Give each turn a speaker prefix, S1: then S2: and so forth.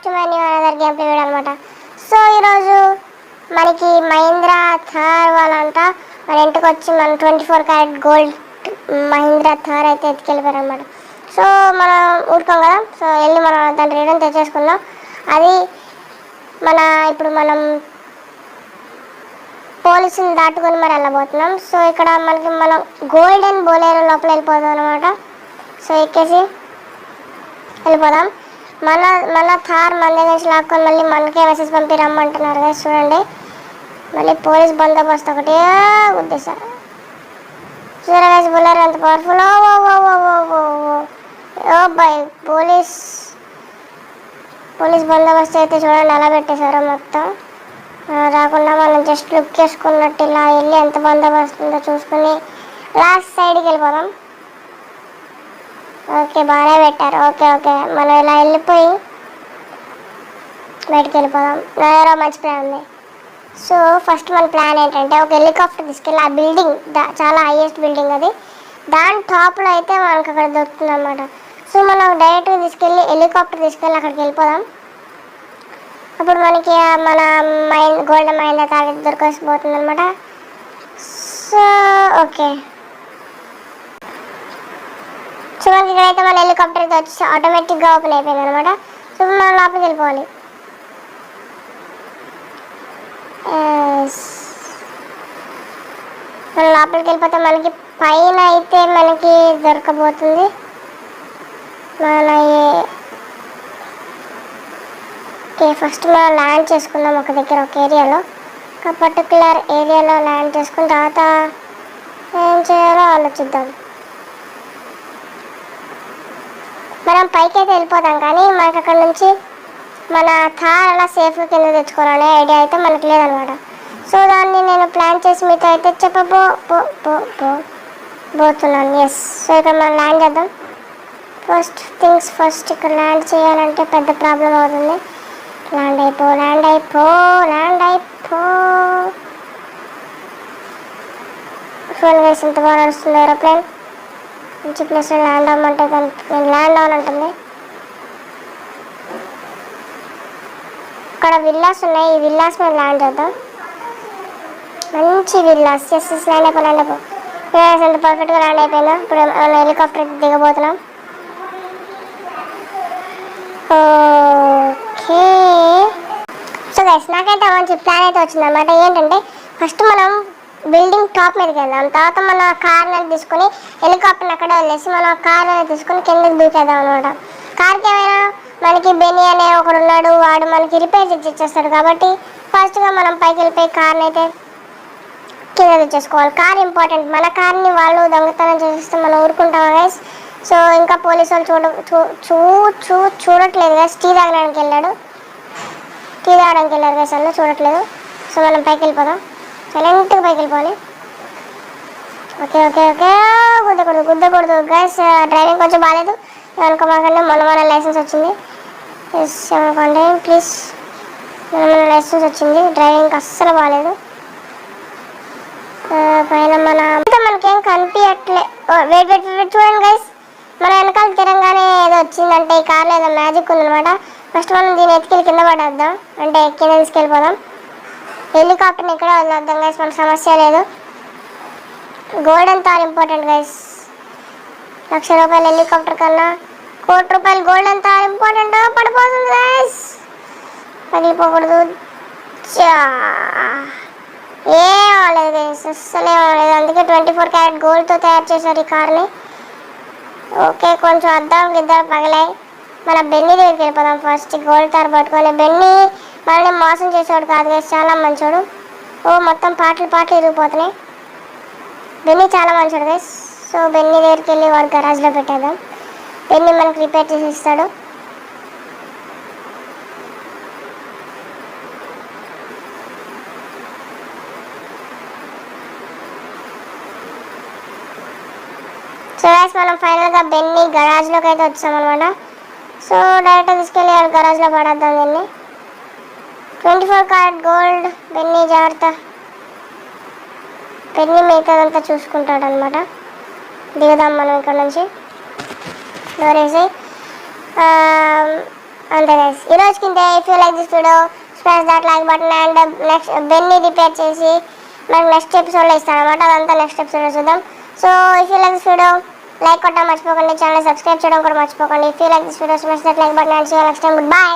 S1: Back to my new another game play video అనమాట. So ఈరోజు మనకి మహీంద్రా థార్ వాళ్ళంట మన ఇంటికి వచ్చి మన 24 క్యారెట్ గోల్డ్ మహీంద్రా థార్ అయితే ఎత్తుకెళ్ళిపోయారు అనమాట. సో మనం ఊరుకోం కదా, సో వెళ్ళి మనం దాన్ని రిటర్న్ తెచ్చేసుకుందాం. అది ఇప్పుడు మనం పోలీసుని దాటుకొని మరి వెళ్ళబోతున్నాం. సో ఇక్కడ మనం గోల్డెన్ బోలేరో లోపల వెళ్ళిపోతాం అనమాట. సో ఎక్కేసి వెళ్ళిపోదాం. మళ్ళీ థార్ మన దగ్గర నుంచి లాక్కొని మళ్ళీ మనకే మెసేజ్ పంపి రమ్మంటున్నారు కదా, చూడండి. మళ్ళీ పోలీస్ బందోబస్తు ఒకటి ఉద్దేశారు. చూసారా గైస్ బోలేరో ఎంత పవర్ఫుల్. ఓ బాయ్ పోలీస్ బందోబస్తు అయితే చూడండి ఎలా పెట్టేశారో. మొత్తం రాకుండా మనం జస్ట్ లుక్ చేసుకున్నట్టు ఇలా వెళ్ళి ఎంత బందోబస్తు ఉందో చూసుకుని లాస్ట్ సైడ్కి వెళ్ళిపోదాం. ఓకే బాగానే పెట్టారు. ఓకే మనం ఇలా వెళ్ళిపోయి బయటికి వెళ్ళిపోదాం. నాలో మంచి ప్లాన్ ఉంది. సో ఫస్ట్ మన ప్లాన్ ఏంటంటే ఒక హెలికాప్టర్ తీసుకెళ్ళి ఆ బిల్డింగ్ చాలా హైయెస్ట్ బిల్డింగ్ అది, దాని టాప్లో అయితే మనకు అక్కడ దొరుకుతుంది అనమాట. సో మనం డైరెక్ట్గా హెలికాప్టర్ తీసుకెళ్ళి అక్కడికి వెళ్ళిపోదాం. అప్పుడు మనకి మన గోల్డెన్ మైండ్ తాగి దొరికొచ్చిపోతుంది అనమాట. సో ఓకే, సో మనకి ఇక్కడైతే మన హెలికాప్టర్ అయితే వచ్చి ఆటోమేటిక్గా ఓపెన్ అయిపోయింది అనమాట. సో మనం లోపలికి వెళ్ళిపోవాలి. మనం లోపలికి వెళ్ళిపోతే మనకి పైన అయితే మనకి దొరకబోతుంది. ఓకే ఫస్ట్ మనం ల్యాండ్ చేసుకుందాం ఒక దగ్గర, ఒక ఏరియాలో, ఒక పర్టికులర్ ఏరియాలో ల్యాండ్ చేసుకున్న తర్వాత ఏం చేయాలో ఆలోచిద్దాం. మనం పైకి అయితే వెళ్ళిపోతాం, కానీ మనకు అక్కడ నుంచి మన థార్ అలా సేఫ్గా కింద తెచ్చుకోవాలనే ఐడియా అయితే మనకు లేదనమాట. సో దాన్ని నేను ప్లాన్ చేసి మీతో అయితే చెప్పబోతున్నాను. ఎస్, సో ఇక్కడ మనం ల్యాండ్ చేద్దాం. ఫస్ట్ ఇక్కడ ల్యాండ్ చేయాలంటే పెద్ద ప్రాబ్లం అవుతుంది. ల్యాండ్ అయిపో చూడండి వేసి ఎంత బాగా నడుస్తుంది ఏరోప్లేన్. మంచి ప్లేస్లో ల్యాండ్ అవ్వమంటే నేను ల్యాండ్ అవ్వాలంటుంది. ఇక్కడ విల్లాస్ ఉన్నాయి, ఈ విల్లాస్ మీద ల్యాండ్ చేద్దాం. మంచి విల్లాస్. ఎస్ ల్యాండ్ అయిపో ఎంత పర్ఫెక్ట్గా ల్యాండ్ అయిపోయిందా. ఇప్పుడు మనం హెలికాప్టర్ దిగబోతున్నాం. ఓకే సో గైస్ నాకైతే మంచి ప్లాన్ అయితే వచ్చిందన్నమాట. ఏంటంటే ఫస్ట్ మనం బిల్డింగ్ టాప్ మీదకి వెళ్దాం, తర్వాత మన కార్ని తీసుకుని హెలికాప్టర్ని అక్కడే వదిలేసి మనం కార్ని తీసుకుని కిందకి దూకేద్దాం అనమాట. కార్కి ఏమైనా మనకి బెనీ అనే ఒకడు ఉన్నాడు, వాడు మనకి రిపేర్ చేసి ఇచ్చేస్తాడు. కాబట్టి ఫస్ట్గా మనం పైకి వెళ్ళిపోయి కార్ని అయితే కింద తెచ్చేసుకోవాలి. Car important. మన కార్ని వాళ్ళు దొంగతనం చేసేస్తే మనం ఊరుకుంటాం గైస్. సో ఇంకా పోలీసు వాళ్ళు చూడట్లేదు గైస్. టీ తాగడానికి వెళ్ళారు గైస్, వాళ్ళు చూడట్లేదు. సో మనం పైకి వెళ్ళిపోదాం, సైలెంట్గా పైకి వెళ్ళిపోవాలి. Okay గుద్దకూడదు guys. డ్రైవింగ్ కొంచెం బాగాలేదు అనుకోమాకండి, మన లైసెన్స్ వచ్చింది. ఎస్ అనుకోండి ప్లీజ్, మన లైసెన్స్ వచ్చింది. డ్రైవింగ్ అస్సలు బాగాలేదు. పైన మనకేం కనిపించట్లే. వెయిట్ చూడండి గైస్, మన వెనకాల తిరంగానే ఏదో వచ్చిందంటే ఈ కార్లో ఏదో మ్యాజిక్ ఉందనమాట. ఫస్ట్ మనం దీన్ని ఎత్తుకెళ్ళి కింద పడేద్దాం, అంటే కింద తీసుకెళ్ళిపోదాం. హెలికాప్టర్ని ఇక్కడే వదిలేద్దాం గైస్, మన సమస్య లేదు. Golden Thar important guys. ₹1,00,000 helicopter కన్నా ₹1,00,00,000 గోల్డెన్ థార్ ఇంపార్టెంట్. పడిపోతుంది గైస్, పగిలిపోకూడదు. ఏం అవ్వలేదు గైస్, అస్సలు ఏం అవ్వలేదు. అందుకే 24 క్యారెట్ గోల్డ్తో తయారు చేశారు ఈ కార్ని. ఓకే కొంచెం ఇద్దరు పగలాయి. మన బెన్నీ దగ్గరికి వెళ్ళిపోదాం. ఫస్ట్ గోల్డ్ థార్ పట్టుకొని. బెన్నీ మనల్ని మోసం చేసేవాడు కాదు గైస్, చాలా మంచోడు. మొత్తం పాటలు ఇరిగిపోతున్నాయి. బెన్నీ చాలా మంచోడు గైస్. సో బెన్నీ దగ్గరికి వెళ్ళి వాడు గరాజ్లో పెట్టేద్దాం. బెన్నీ మనకి రిపేర్ చేసి ఇస్తాడు. సో గైస్ మనం ఫైనల్గా బెన్నీ గరాజ్లోకి అయితే వచ్చామన్నమాట. సో డైరెక్ట్గా తీసుకెళ్ళి గరాజ్లో పడేద్దాం దీన్ని. 24 క్యారెట్ గోల్డ్. బెన్నీ జాగ్రత్త, బెన్నీ మిగతాదంతా చూసుకుంటాడు అనమాట. దిగుదాం మనం ఇక్కడ నుంచి. డోర్ వేసి అంతే గైస్ ఈ రోజుకి ఇంతే. If you like this video smash that like button and next Benny repair చేసి మనకు నెక్స్ట్ ఎపిసోడ్లో ఇస్తాను అనమాట. అదంతా నెక్స్ట్ ఎపిసోడ్లో చూద్దాం. So if you like this video like కొట్టడం మర్చిపోకండి, ఛానల్ సబ్స్క్రైబ్ చేయడం కూడా మర్చిపోకండి. If you like this video smash that like button and see you next time. Good bye.